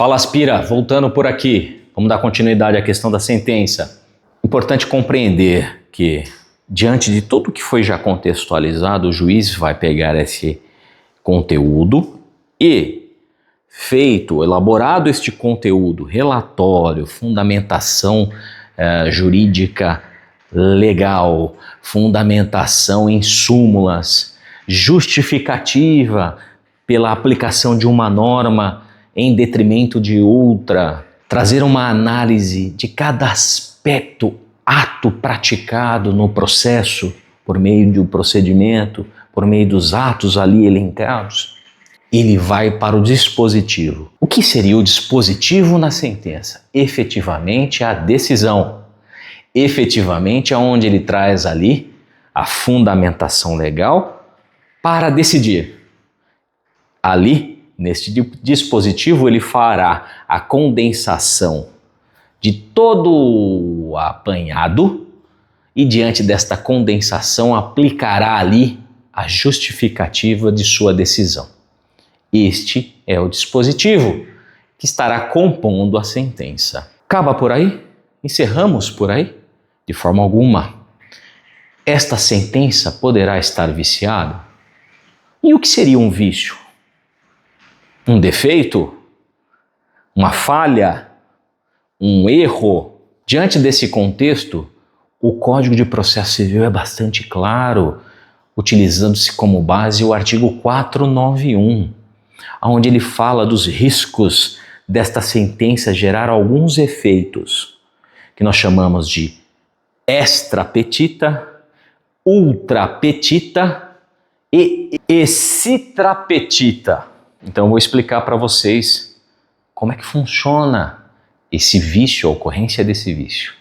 Fala Aspira, voltando por aqui, vamos dar continuidade à questão da sentença. Importante compreender que, diante de tudo que foi já contextualizado, o juiz vai pegar esse conteúdo e, elaborado este conteúdo, relatório, fundamentação jurídica legal, fundamentação em súmulas, justificativa pela aplicação de uma norma em detrimento de outra, trazer uma análise de cada aspecto, ato praticado no processo, por meio do procedimento, por meio dos atos ali elencados, ele vai para o dispositivo. O que seria o dispositivo na sentença? Efetivamente a decisão. Efetivamente aonde ele traz ali a fundamentação legal para decidir. Ali, neste dispositivo, ele fará a condensação de todo o apanhado e, diante desta condensação, aplicará ali a justificativa de sua decisão. Este é o dispositivo que estará compondo a sentença. Acaba por aí? Encerramos por aí? De forma alguma. Esta sentença poderá estar viciada? E o que seria um vício? Um defeito? Uma falha? Um erro? Diante desse contexto, o Código de Processo Civil é bastante claro, utilizando-se como base o artigo 491, onde ele fala dos riscos desta sentença gerar alguns efeitos, que nós chamamos de extra petita, ultra petita e excitra petita. Então eu vou explicar para vocês como é que funciona esse vício, a ocorrência desse vício.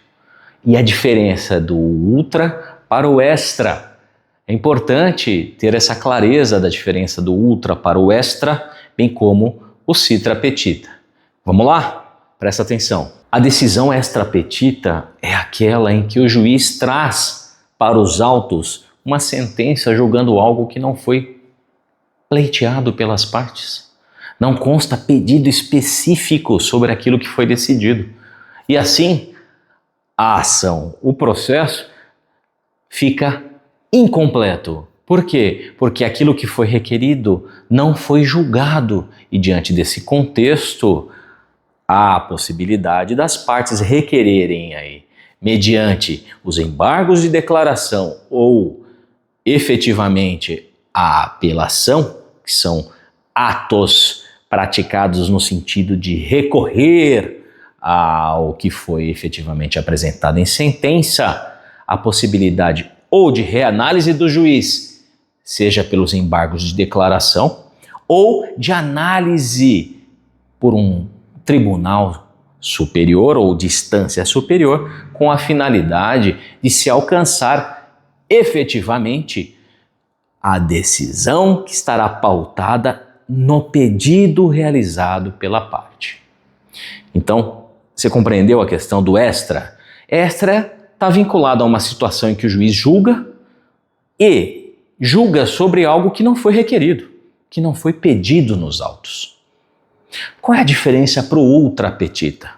E a diferença do ultra para o extra. É importante ter essa clareza da diferença do ultra para o extra, bem como o citra petita. Vamos lá? Presta atenção. A decisão extra petita é aquela em que o juiz traz para os autos uma sentença julgando algo que não foi pleiteado pelas partes. Não consta pedido específico sobre aquilo que foi decidido. E assim, a ação, o processo, fica incompleto. Por quê? Porque aquilo que foi requerido não foi julgado. E diante desse contexto, há a possibilidade das partes requererem aí, mediante os embargos de declaração ou efetivamente a apelação, que são atos praticados no sentido de recorrer ao que foi efetivamente apresentado em sentença, a possibilidade ou de reanálise do juiz, seja pelos embargos de declaração, ou de análise por um tribunal superior ou de instância superior, com a finalidade de se alcançar efetivamente a decisão que estará pautada no pedido realizado pela parte. Então, você compreendeu a questão do extra? Extra está vinculado a uma situação em que o juiz julga e julga sobre algo que não foi requerido, que não foi pedido nos autos. Qual é a diferença para o ultra petita?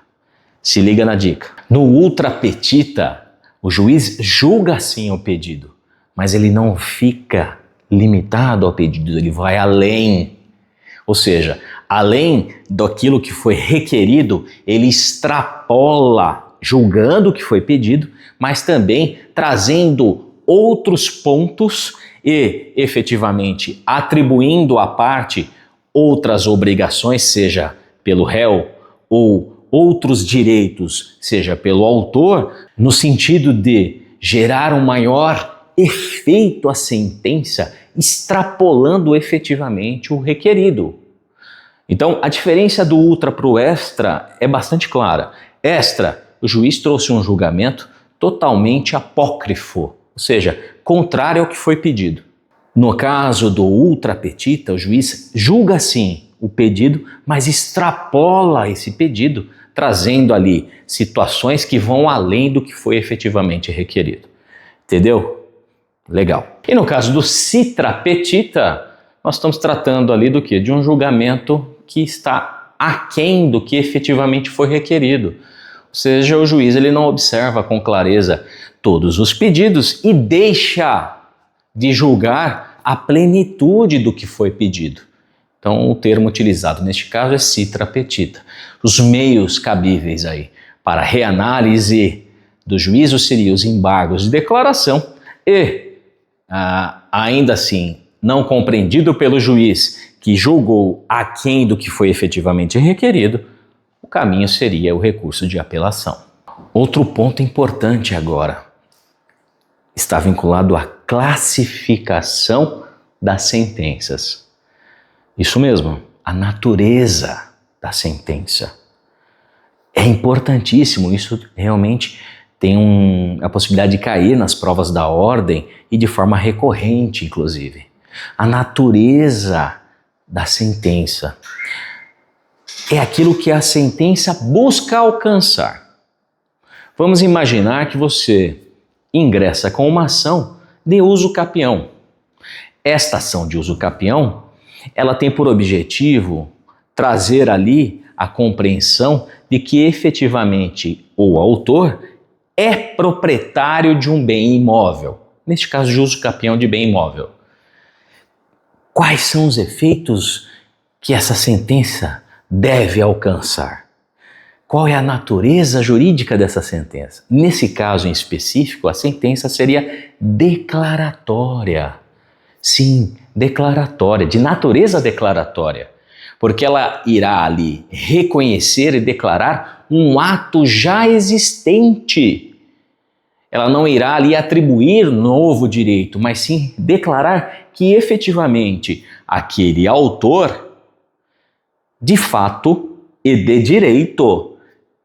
Se liga na dica. No ultra petita, o juiz julga sim o pedido, mas ele não fica limitado ao pedido, ele vai além. Ou seja, além daquilo que foi requerido, ele extrapola, julgando o que foi pedido, mas também trazendo outros pontos e, efetivamente, atribuindo à parte outras obrigações, seja pelo réu, ou outros direitos, seja pelo autor, no sentido de gerar um maior efeito à sentença, extrapolando efetivamente o requerido. Então, a diferença do ultra para o extra é bastante clara. Extra, o juiz trouxe um julgamento totalmente apócrifo, ou seja, contrário ao que foi pedido. No caso do ultra petita, o juiz julga sim o pedido, mas extrapola esse pedido, trazendo ali situações que vão além do que foi efetivamente requerido. Entendeu? Legal. E no caso do citra petita, nós estamos tratando ali do quê? De um julgamento que está aquém do que efetivamente foi requerido. Ou seja, o juiz ele não observa com clareza todos os pedidos e deixa de julgar a plenitude do que foi pedido. Então, o termo utilizado neste caso é citra petita. Os meios cabíveis aí para reanálise do juízo seriam os embargos de declaração e, ainda assim, não compreendido pelo juiz que julgou aquém do que foi efetivamente requerido, o caminho seria o recurso de apelação. Outro ponto importante agora está vinculado à classificação das sentenças. Isso mesmo, a natureza da sentença. É importantíssimo, isso realmente tem a possibilidade de cair nas provas da ordem e de forma recorrente, inclusive. A natureza da sentença é aquilo que a sentença busca alcançar. Vamos imaginar que você ingressa com uma ação de uso capião. Esta ação de uso capião, ela tem por objetivo trazer ali a compreensão de que efetivamente o autor é proprietário de um bem imóvel, neste caso de uso capião de bem imóvel. Quais são os efeitos que essa sentença deve alcançar? Qual é a natureza jurídica dessa sentença? Nesse caso em específico, a sentença seria declaratória. Sim, declaratória, de natureza declaratória, porque ela irá ali reconhecer e declarar um ato já existente. Ela não irá ali atribuir novo direito, mas sim declarar que efetivamente aquele autor, de fato e de direito,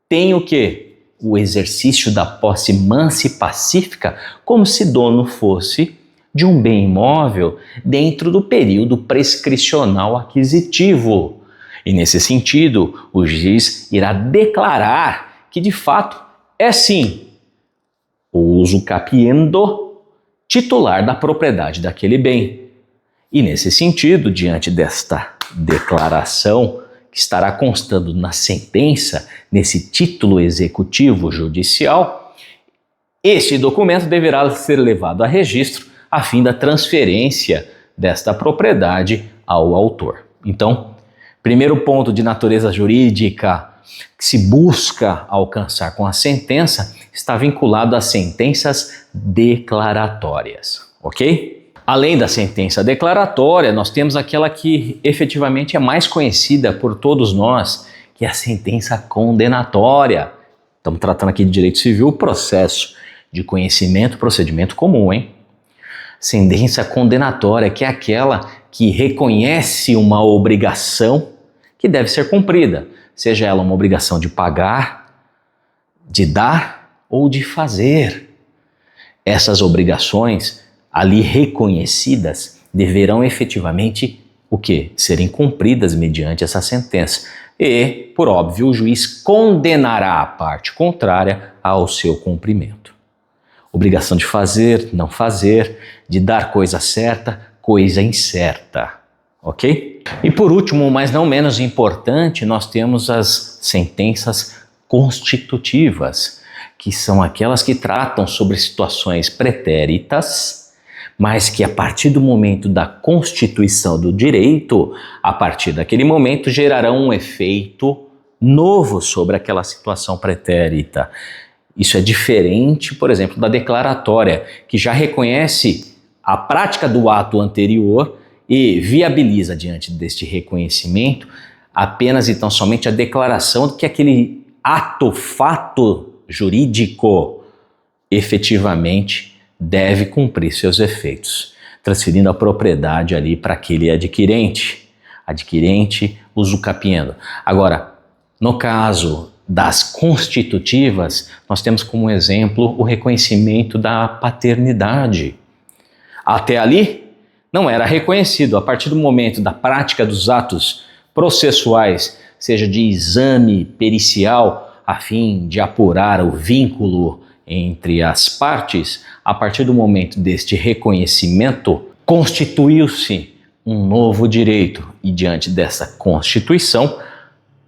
tem o quê? O exercício da posse mansa e pacífica, como se dono fosse de um bem imóvel dentro do período prescricional aquisitivo. E nesse sentido, o juiz irá declarar que de fato é sim o uso capiendo titular da propriedade daquele bem. E nesse sentido, diante desta declaração que estará constando na sentença, nesse título executivo judicial, este documento deverá ser levado a registro a fim da transferência desta propriedade ao autor. Então, primeiro ponto de natureza jurídica que se busca alcançar com a sentença está vinculado às sentenças declaratórias, ok? Além da sentença declaratória, nós temos aquela que efetivamente é mais conhecida por todos nós, que é a sentença condenatória. Estamos tratando aqui de direito civil, processo de conhecimento, procedimento comum, hein? Sentença condenatória, que é aquela que reconhece uma obrigação que deve ser cumprida, seja ela uma obrigação de pagar, de dar ou de fazer. Essas obrigações ali reconhecidas deverão efetivamente o quê? Serem cumpridas mediante essa sentença. E, por óbvio, o juiz condenará a parte contrária ao seu cumprimento. Obrigação de fazer, não fazer, de dar coisa certa, coisa incerta, ok? E por último, mas não menos importante, nós temos as sentenças constitutivas, que são aquelas que tratam sobre situações pretéritas, mas que a partir do momento da constituição do direito, a partir daquele momento gerarão um efeito novo sobre aquela situação pretérita. Isso é diferente, por exemplo, da declaratória, que já reconhece a prática do ato anterior e viabiliza, diante deste reconhecimento, apenas e tão somente a declaração de que aquele fato jurídico efetivamente deve cumprir seus efeitos, transferindo a propriedade ali para aquele adquirente, usucapiendo. Agora, no caso das constitutivas, nós temos como exemplo o reconhecimento da paternidade. Até ali, não era reconhecido. A partir do momento da prática dos atos processuais, seja de exame pericial, a fim de apurar o vínculo entre as partes, a partir do momento deste reconhecimento, constituiu-se um novo direito. E diante dessa constituição,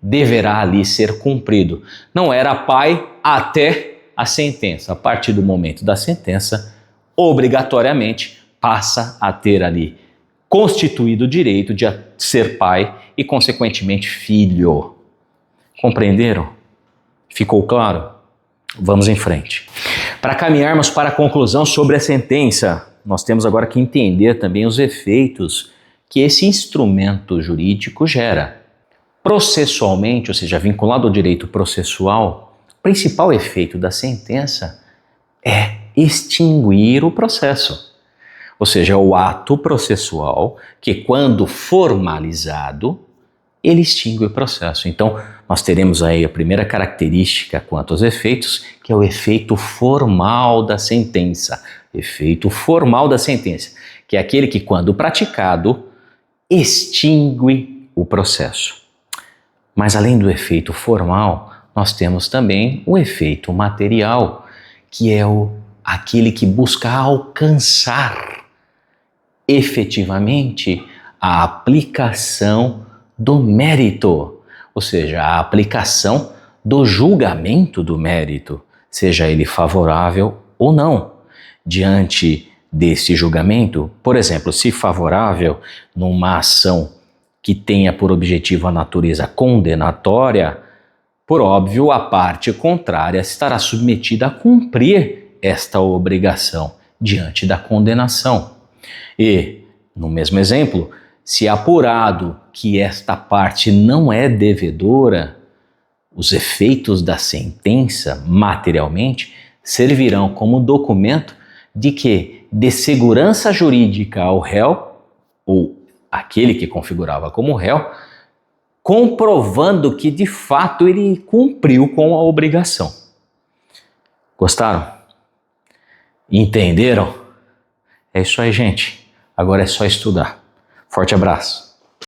deverá ali ser cumprido. Não era pai até a sentença. A partir do momento da sentença, obrigatoriamente passa a ter ali constituído o direito de ser pai e, consequentemente, filho. Compreenderam? Ficou claro? Vamos em frente. Para caminharmos para a conclusão sobre a sentença, nós temos agora que entender também os efeitos que esse instrumento jurídico gera. Processualmente, ou seja, vinculado ao direito processual, o principal efeito da sentença é extinguir o processo. Ou seja, é o ato processual que, quando formalizado, ele extingue o processo. Então, nós teremos aí a primeira característica quanto aos efeitos, que é o efeito formal da sentença. Efeito formal da sentença, que é aquele que, quando praticado, extingue o processo. Mas, além do efeito formal, nós temos também o efeito material, que é aquele que busca alcançar efetivamente a aplicação do mérito, ou seja, a aplicação do julgamento do mérito, seja ele favorável ou não. Diante desse julgamento, por exemplo, se favorável numa ação que tenha por objetivo a natureza condenatória, por óbvio, a parte contrária estará submetida a cumprir esta obrigação diante da condenação. E, no mesmo exemplo, se apurado que esta parte não é devedora, os efeitos da sentença, materialmente, servirão como documento de que dê segurança jurídica ao réu, ou aquele que configurava como réu, comprovando que de fato ele cumpriu com a obrigação. Gostaram? Entenderam? É isso aí, gente. Agora é só estudar. Forte abraço.